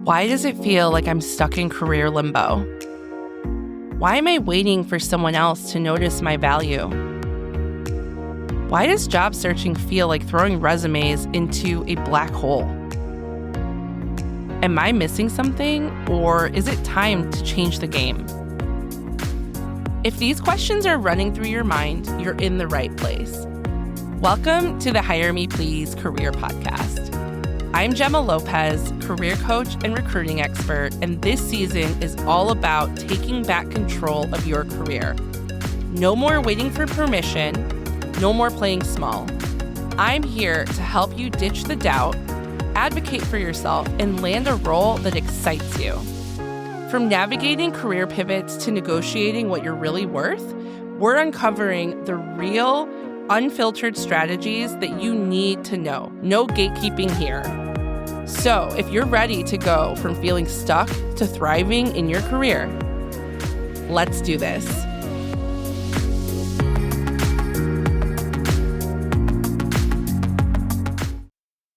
Why does it feel like I'm stuck in career limbo? Why am I waiting for someone else to notice my value? Why does job searching feel like throwing resumes into a black hole? Am I missing something, or is it time to change the game? If these questions are running through your mind, you're in the right place. Welcome to the Hire Me Please Career Podcast. I'm Gemma Lopez, career coach and recruiting expert, and this season is all about taking back control of your career. No more waiting for permission, no more playing small. I'm here to help you ditch the doubt, advocate for yourself, and land a role that excites you. From navigating career pivots to negotiating what you're really worth, we're uncovering the real, unfiltered strategies that you need to know. No gatekeeping here. So, if you're ready to go from feeling stuck to thriving in your career, let's do this.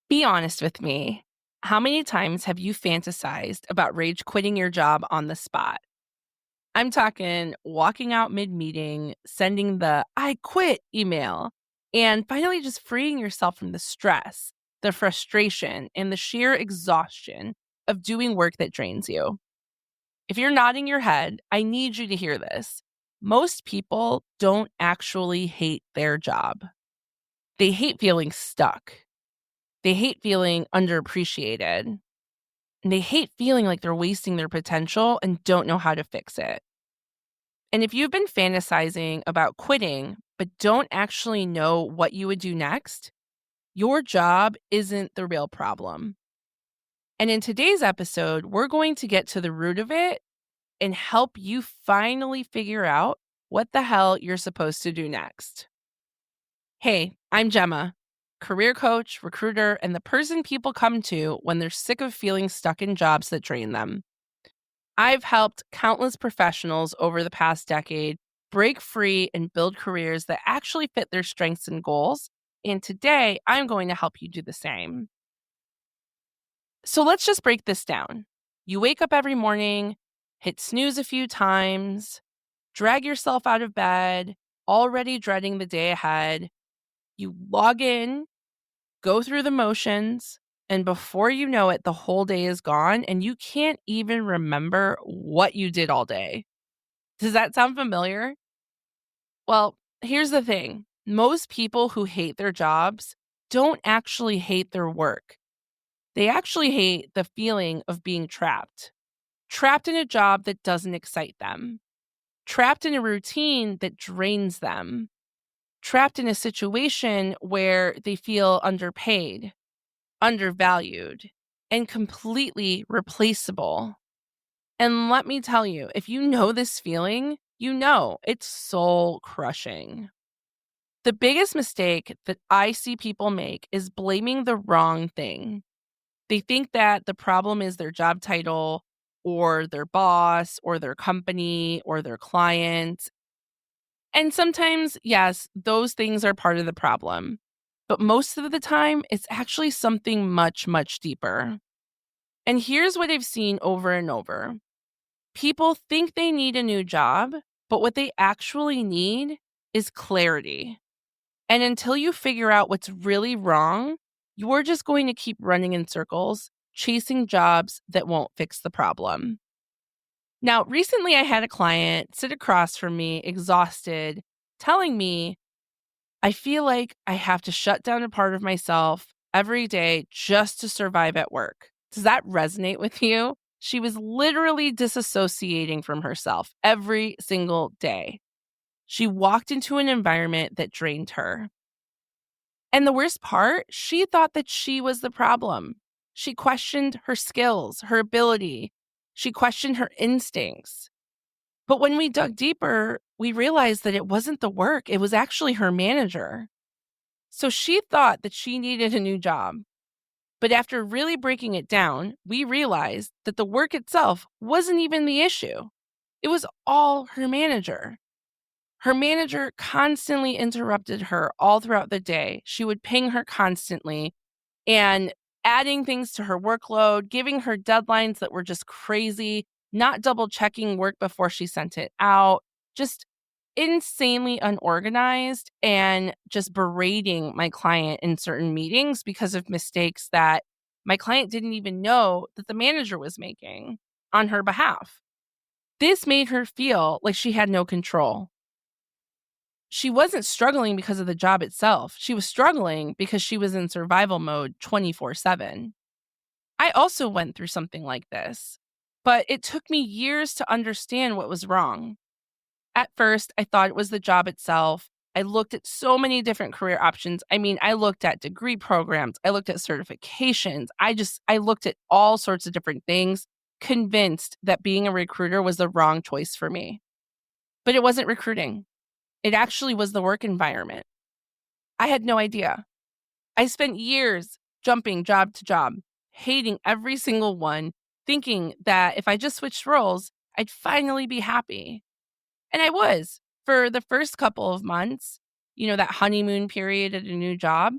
Be honest with me. How many times have you fantasized about rage quitting your job on the spot? I'm talking walking out mid-meeting, sending the "I quit" email, and finally just freeing yourself from the stress, the frustration, and the sheer exhaustion of doing work that drains you. If you're nodding your head, I need you to hear this. Most people don't actually hate their job. They hate feeling stuck. They hate feeling underappreciated. And they hate feeling like they're wasting their potential and don't know how to fix it. And if you've been fantasizing about quitting, but don't actually know what you would do next, your job isn't the real problem. And in today's episode, we're going to get to the root of it and help you finally figure out what the hell you're supposed to do next. Hey, I'm Gemma, career coach, recruiter, and the person people come to when they're sick of feeling stuck in jobs that drain them. I've helped countless professionals over the past decade break free and build careers that actually fit their strengths and goals. And today, I'm going to help you do the same. So let's just break this down. You wake up every morning, hit snooze a few times, drag yourself out of bed, already dreading the day ahead. You log in, go through the motions, and before you know it, the whole day is gone and you can't even remember what you did all day. Does that sound familiar? Well, here's the thing. Most people who hate their jobs don't actually hate their work. They actually hate the feeling of being trapped. Trapped in a job that doesn't excite them. Trapped in a routine that drains them. Trapped in a situation where they feel underpaid, undervalued, and completely replaceable. And let me tell you, if you know this feeling, you know it's soul crushing. The biggest mistake that I see people make is blaming the wrong thing. They think that the problem is their job title or their boss or their company or their client. And sometimes, yes, those things are part of the problem. But most of the time, it's actually something much, much deeper. And here's what I've seen over and over. People think they need a new job, but what they actually need is clarity. And until you figure out what's really wrong, you're just going to keep running in circles, chasing jobs that won't fix the problem. Now, recently I had a client sit across from me, exhausted, telling me, I feel like I have to shut down a part of myself every day just to survive at work. Does that resonate with you? She was literally disassociating from herself every single day. She walked into an environment that drained her. And the worst part, she thought that she was the problem. She questioned her skills, her ability. She questioned her instincts. But when we dug deeper, we realized that it wasn't the work. It was actually her manager. So she thought that she needed a new job. But after really breaking it down, we realized that the work itself wasn't even the issue. It was all her manager. Her manager constantly interrupted her all throughout the day. She would ping her constantly. And adding things to her workload, giving her deadlines that were just crazy, not double checking work before she sent it out, just insanely unorganized, and just berating my client in certain meetings because of mistakes that my client didn't even know that the manager was making on her behalf. This made her feel like she had no control. She wasn't struggling because of the job itself. She was struggling because she was in survival mode 24/7. I also went through something like this, but it took me years to understand what was wrong. At first, I thought it was the job itself. I looked at so many different career options. I mean, I looked at degree programs, I looked at certifications. I looked at all sorts of different things, convinced that being a recruiter was the wrong choice for me. But it wasn't recruiting. It actually was the work environment. I had no idea. I spent years jumping job to job, hating every single one, thinking that if I just switched roles, I'd finally be happy. And I was for the first couple of months, that honeymoon period at a new job.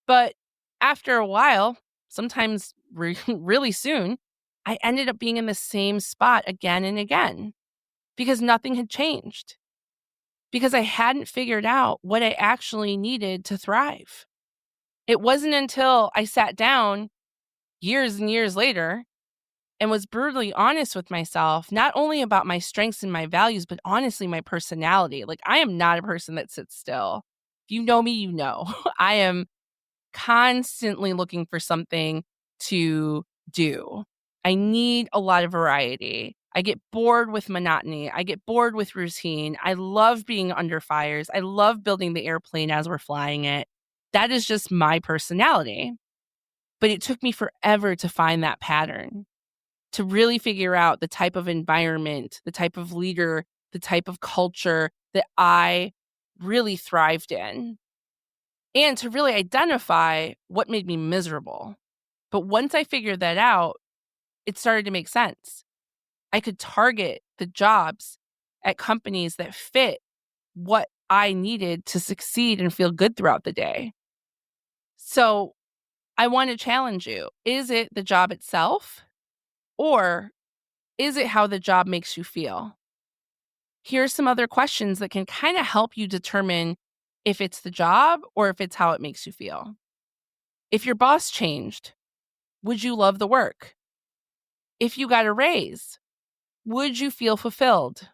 But after a while, sometimes really soon, I ended up being in the same spot again and again because nothing had changed, because I hadn't figured out what I actually needed to thrive. It wasn't until I sat down years and years later and was brutally honest with myself, not only about my strengths and my values, but honestly, my personality. Like, I am not a person that sits still. If you know me, you know. I am constantly looking for something to do. I need a lot of variety. I get bored with monotony. I get bored with routine. I love being under fires. I love building the airplane as we're flying it. That is just my personality. But it took me forever to find that pattern, to really figure out the type of environment, the type of leader, the type of culture that I really thrived in, and to really identify what made me miserable. But once I figured that out, it started to make sense. I could target the jobs at companies that fit what I needed to succeed and feel good throughout the day. So I want to challenge you. Is it the job itself, or is it how the job makes you feel? Here's some other questions that can kind of help you determine if it's the job or if it's how it makes you feel. If your boss changed, would you love the work? If you got a raise, would you feel fulfilled?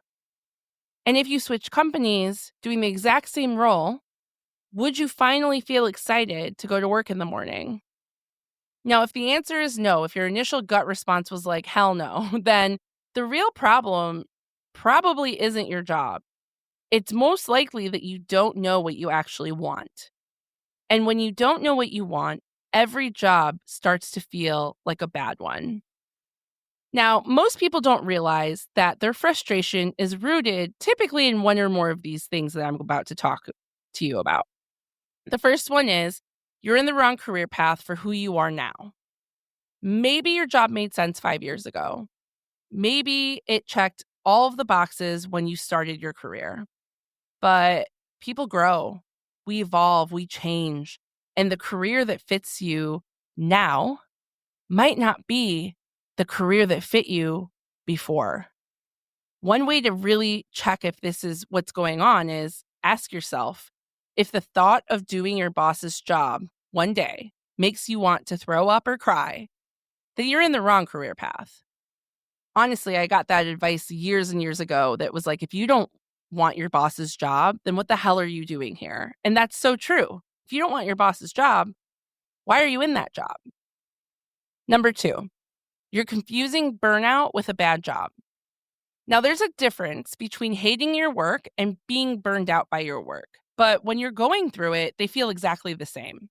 And if you switch companies doing the exact same role, would you finally feel excited to go to work in the morning? Now, if the answer is no, if your initial gut response was like, hell no, then the real problem probably isn't your job. It's most likely that you don't know what you actually want. And when you don't know what you want, every job starts to feel like a bad one. Now, most people don't realize that their frustration is rooted typically in one or more of these things that I'm about to talk to you about. The first one is you're in the wrong career path for who you are now. Maybe your job made sense 5 years ago. Maybe it checked all of the boxes when you started your career. But people grow, we evolve, we change. And the career that fits you now might not be the career that fit you before. One way to really check if this is what's going on is ask yourself if the thought of doing your boss's job one day makes you want to throw up or cry, then you're in the wrong career path. Honestly, I got that advice years and years ago that was like, if you don't want your boss's job, then what the hell are you doing here? And that's so true. If you don't want your boss's job, why are you in that job? Number two, you're confusing burnout with a bad job. Now, there's a difference between hating your work and being burned out by your work. But when you're going through it, they feel exactly the same.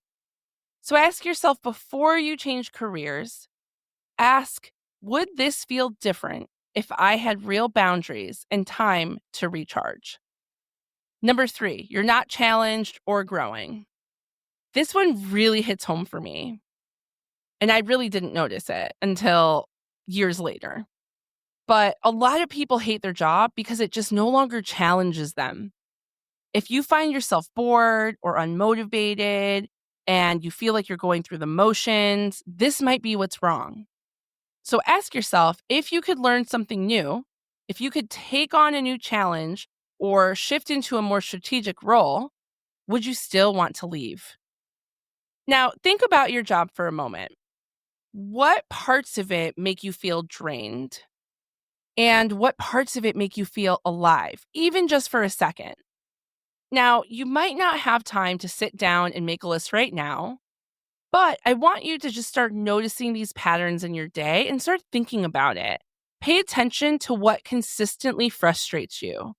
So ask yourself before you change careers, ask, would this feel different if I had real boundaries and time to recharge? Number three, you're not challenged or growing. This one really hits home for me. And I really didn't notice it until years later. But a lot of people hate their job because it just no longer challenges them. If you find yourself bored or unmotivated, and you feel like you're going through the motions, this might be what's wrong. So ask yourself, if you could learn something new, if you could take on a new challenge or shift into a more strategic role, would you still want to leave? Now, think about your job for a moment. What parts of it make you feel drained? And what parts of it make you feel alive, even just for a second? Now, you might not have time to sit down and make a list right now, but I want you to just start noticing these patterns in your day and start thinking about it. Pay attention to what consistently frustrates you,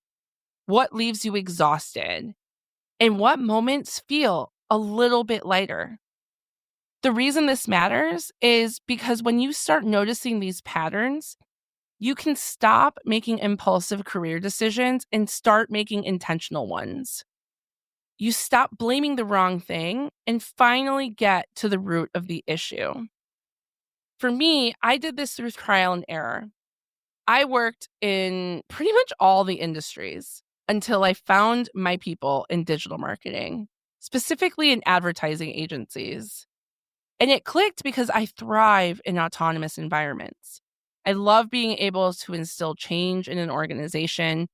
what leaves you exhausted, and what moments feel a little bit lighter. The reason this matters is because when you start noticing these patterns, you can stop making impulsive career decisions and start making intentional ones. You stop blaming the wrong thing and finally get to the root of the issue. For me, I did this through trial and error. I worked in pretty much all the industries until I found my people in digital marketing, specifically in advertising agencies. And it clicked because I thrive in autonomous environments. I love being able to instill change in an organization.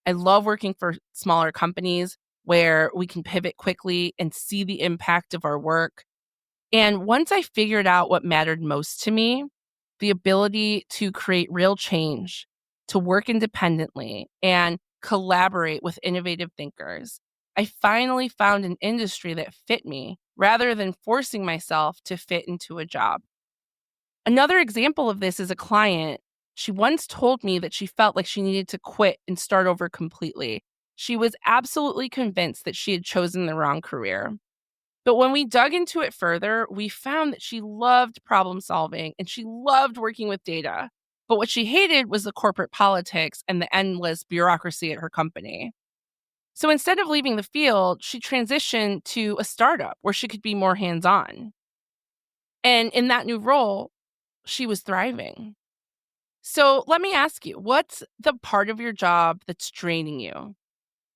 I love working for smaller companies where we can pivot quickly and see the impact of our work. And once I figured out what mattered most to me, the ability to create real change, to work independently, and collaborate with innovative thinkers, I finally found an industry that fit me rather than forcing myself to fit into a job. Another example of this is a client. She once told me that she felt like she needed to quit and start over completely. She was absolutely convinced that she had chosen the wrong career. But when we dug into it further, we found that she loved problem solving and she loved working with data. But what she hated was the corporate politics and the endless bureaucracy at her company. So instead of leaving the field, she transitioned to a startup where she could be more hands on. And in that new role, she was thriving. So let me ask you, what's the part of your job that's draining you?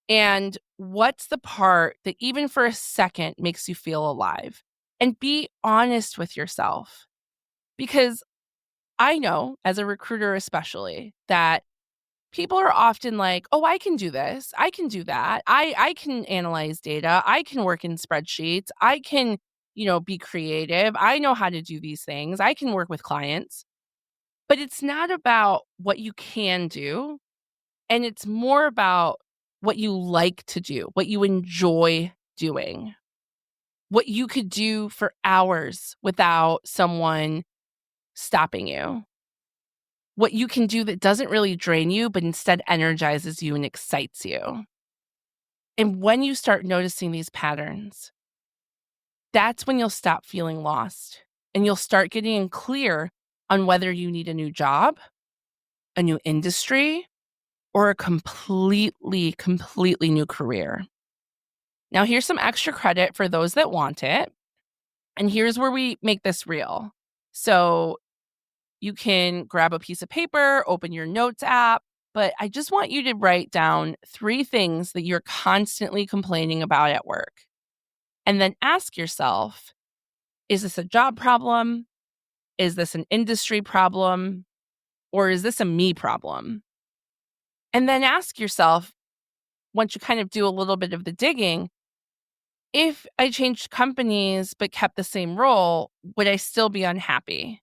And what's the part that even for a second makes you feel alive? And be honest with yourself. Because I know, as a recruiter especially, that people are often like, oh, I can do this. I can do that. I can analyze data. I can work in spreadsheets. I can, be creative. I know how to do these things. I can work with clients. But it's not about what you can do. And it's more about what you like to do, what you enjoy doing, what you could do for hours without someone stopping you, what you can do that doesn't really drain you, but instead energizes you and excites you. And when you start noticing these patterns, that's when you'll stop feeling lost and you'll start getting clear on whether you need a new job, a new industry, or a completely new career. Now, here's some extra credit for those that want it. And here's where we make this real. So you can grab a piece of paper, open your notes app, but I just want you to write down 3 things that you're constantly complaining about at work. And then ask yourself, is this a job problem? Is this an industry problem? Or is this a me problem? And then ask yourself, once you kind of do a little bit of the digging, if I changed companies but kept the same role, would I still be unhappy?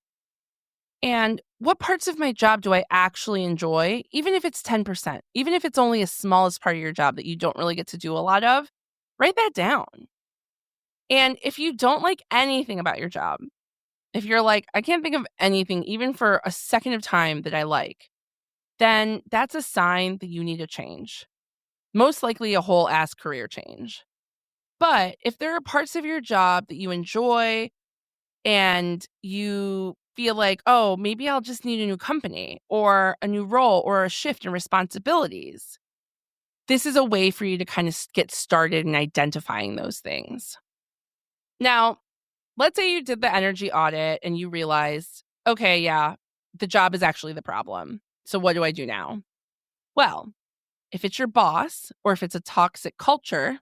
And what parts of my job do I actually enjoy, even if it's 10%, even if it's only a smallest part of your job that you don't really get to do a lot of? Write that down. And if you don't like anything about your job, if you're like, I can't think of anything, even for a second of time that I like, then that's a sign that you need a change. Most likely a whole ass career change. But if there are parts of your job that you enjoy and you feel like, oh, maybe I'll just need a new company or a new role or a shift in responsibilities, this is a way for you to kind of get started in identifying those things. Now, let's say you did the energy audit and you realized, okay, yeah, the job is actually the problem. So what do I do now? Well, if it's your boss or if it's a toxic culture,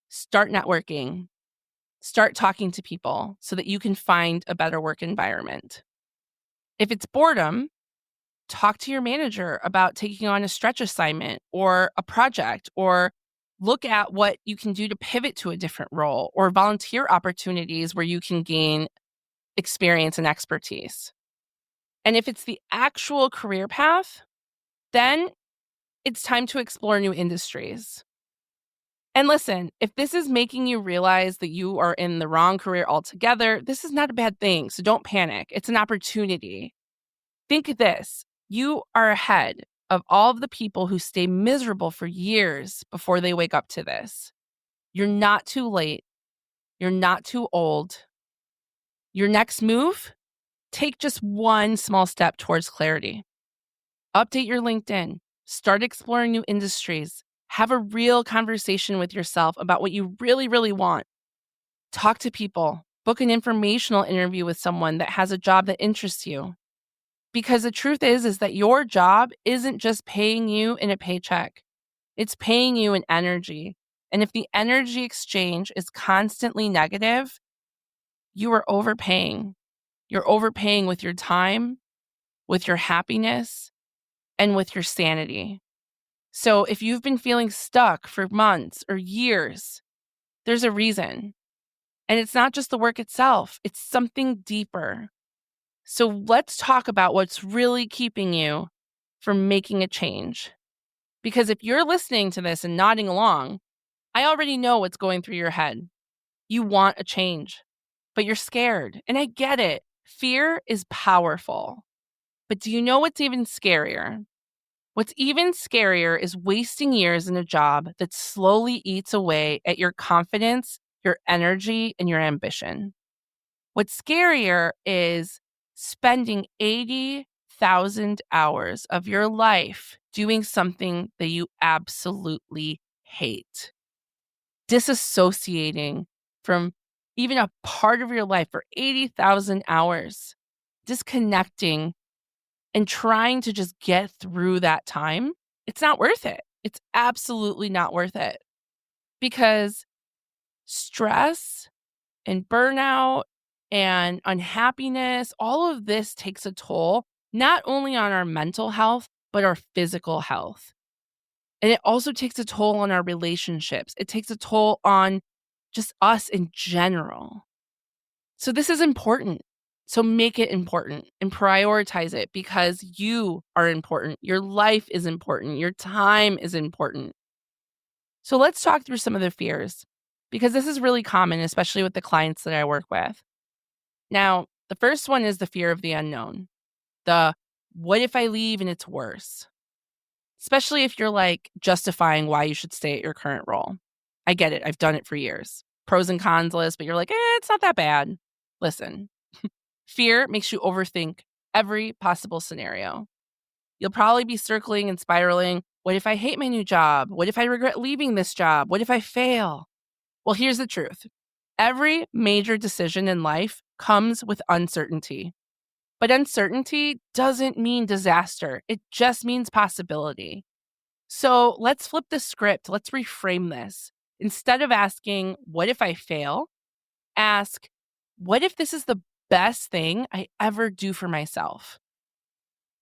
start networking. Start talking to people so that you can find a better work environment. If it's boredom, talk to your manager about taking on a stretch assignment or a project, or look at what you can do to pivot to a different role or volunteer opportunities where you can gain experience and expertise. And if it's the actual career path, then it's time to explore new industries. And listen, if this is making you realize that you are in the wrong career altogether, this is not a bad thing. So don't panic. It's an opportunity. Think of this: you are ahead of all of the people who stay miserable for years before they wake up to this. You're not too late. You're not too old. Your next move: take just one small step towards clarity. Update your LinkedIn. Start exploring new industries. Have a real conversation with yourself about what you really, really want. Talk to people. Book an informational interview with someone that has a job that interests you. Because the truth is that your job isn't just paying you in a paycheck. It's paying you in energy. And if the energy exchange is constantly negative, you are overpaying. You're overpaying with your time, with your happiness, and with your sanity. So if you've been feeling stuck for months or years, there's a reason. And it's not just the work itself, it's something deeper. So let's talk about what's really keeping you from making a change. Because if you're listening to this and nodding along, I already know what's going through your head. You want a change, but you're scared. And I get it. Fear is powerful. But do you know what's even scarier? What's even scarier is wasting years in a job that slowly eats away at your confidence, your energy, and your ambition. What's scarier is spending 80,000 hours of your life doing something that you absolutely hate. Disassociating from even a part of your life for 80,000 hours. Disconnecting and trying to just get through that time. It's not worth it. It's absolutely not worth it. Because stress and burnout and unhappiness, all of this takes a toll, not only on our mental health, but our physical health. And it also takes a toll on our relationships. It takes a toll on just us in general. So this is important. So make it important and prioritize it, because you are important. Your life is important. Your time is important. So let's talk through some of the fears, because this is really common, especially with the clients that I work with. Now, the first one is the fear of the unknown. The what if I leave and it's worse? Especially if you're like justifying why you should stay at your current role. I get it. I've done it for years. Pros and cons list, but you're like, it's not that bad. Listen, fear makes you overthink every possible scenario. You'll probably be circling and spiraling. What if I hate my new job? What if I regret leaving this job? What if I fail? Well, here's the truth. Every major decision in life comes with uncertainty. But uncertainty doesn't mean disaster. It just means possibility. So let's flip the script. Let's reframe this. Instead of asking, what if I fail? Ask, what if this is the best thing I ever do for myself?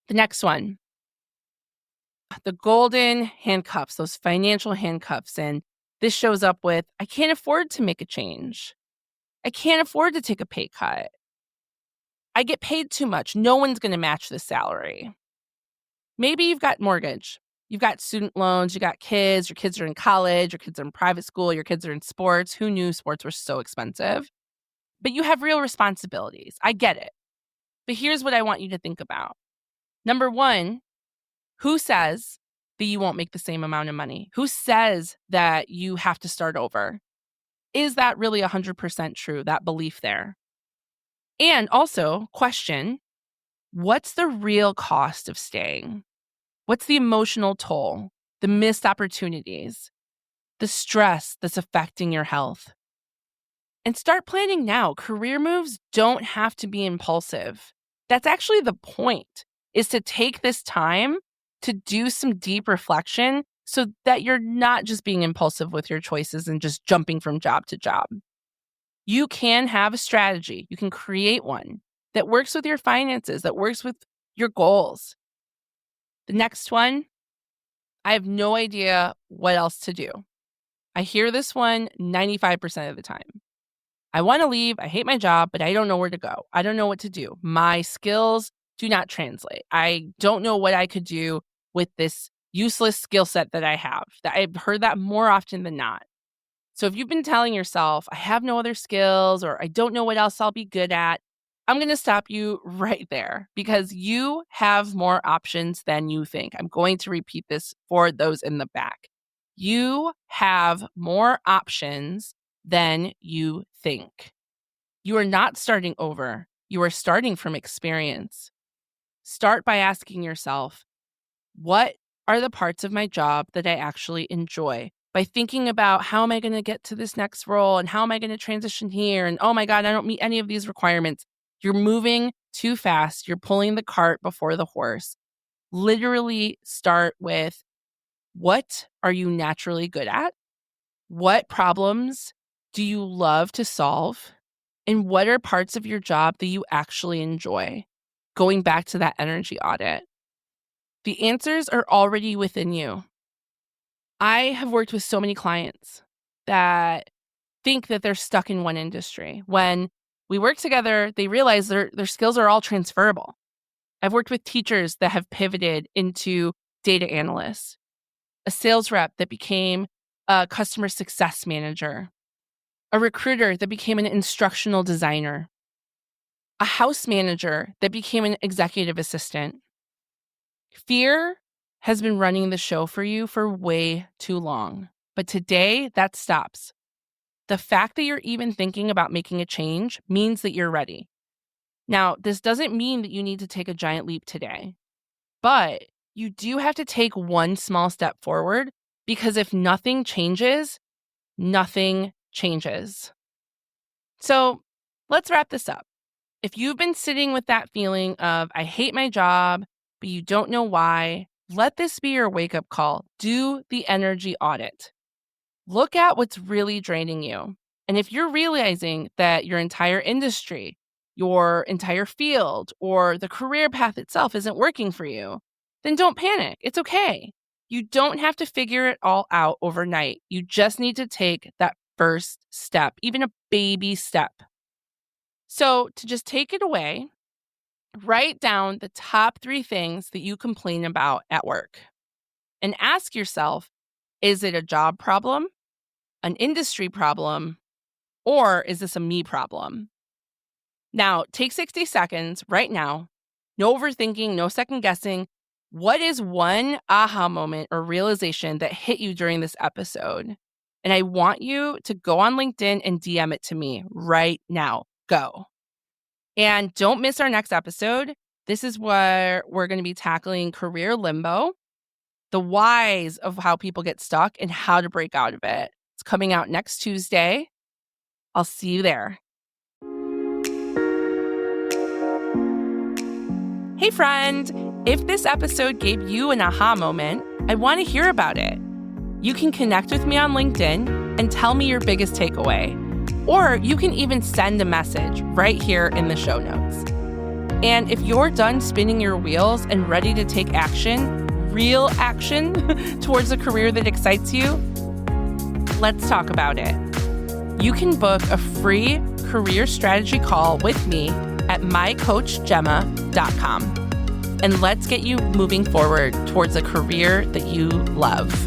The next one, the golden handcuffs, those financial handcuffs. And this shows up with, I can't afford to make a change. I can't afford to take a pay cut. I get paid too much. No one's going to match this salary. Maybe you've got mortgage. You've got student loans. You got kids. Your kids are in college. Your kids are in private school. Your kids are in sports. Who knew sports were so expensive? But you have real responsibilities. I get it. But here's what I want you to think about. Number one, who says that you won't make the same amount of money? Who says that you have to start over? Is that really 100% true, that belief there? And also, question, what's the real cost of staying? What's the emotional toll, the missed opportunities, the stress that's affecting your health? And start planning now. Career moves don't have to be impulsive. That's actually the point, is to take this time to do some deep reflection so that you're not just being impulsive with your choices and just jumping from job to job. You can have a strategy. You can create one that works with your finances, that works with your goals. The next one, I have no idea what else to do. I hear this one 95% of the time. I want to leave. I hate my job, but I don't know where to go. I don't know what to do. My skills do not translate. I don't know what I could do with this useless skill set that I have. I've heard that more often than not. So if you've been telling yourself, I have no other skills or I don't know what else I'll be good at, I'm going to stop you right there because you have more options than you think. I'm going to repeat this for those in the back. You have more options than you think. You are not starting over. You are starting from experience. Start by asking yourself, what are the parts of my job that I actually enjoy? By thinking about how am I going to get to this next role and how am I going to transition here? And oh my God, I don't meet any of these requirements. You're moving too fast. You're pulling the cart before the horse. Literally start with what are you naturally good at? What problems do you love to solve? And what are parts of your job that you actually enjoy? Going back to that energy audit. The answers are already within you. I have worked with so many clients that think that they're stuck in one industry. When we work together, they realize their skills are all transferable. I've worked with teachers that have pivoted into data analysts, a sales rep that became a customer success manager, a recruiter that became an instructional designer, a house manager that became an executive assistant. Fear has been running the show for you for way too long, but today that stops. The fact that you're even thinking about making a change means that you're ready. Now, this doesn't mean that you need to take a giant leap today, but you do have to take one small step forward because if nothing changes, nothing changes. So let's wrap this up. If you've been sitting with that feeling of, I hate my job, but you don't know why, let this be your wake-up call. Do the energy audit. Look at what's really draining you. And if you're realizing that your entire industry, your entire field, or the career path itself isn't working for you, then don't panic. It's okay. You don't have to figure it all out overnight. You just need to take that first step, even a baby step. So to just take it away, write down the top 3 things that you complain about at work and ask yourself, is it a job problem, an industry problem, or is this a me problem? Now, take 60 seconds right now. No overthinking, no second guessing. What is one aha moment or realization that hit you during this episode? And I want you to go on LinkedIn and DM it to me right now. Go. And don't miss our next episode. This is where we're going to be tackling career limbo, the whys of how people get stuck and how to break out of it. It's coming out next Tuesday. I'll see you there. Hey, friend. If this episode gave you an aha moment, I want to hear about it. You can connect with me on LinkedIn and tell me your biggest takeaway. Or you can even send a message right here in the show notes. And if you're done spinning your wheels and ready to take action, real action, towards a career that excites you, let's talk about it. You can book a free career strategy call with me at mycoachgemma.com. And let's get you moving forward towards a career that you love.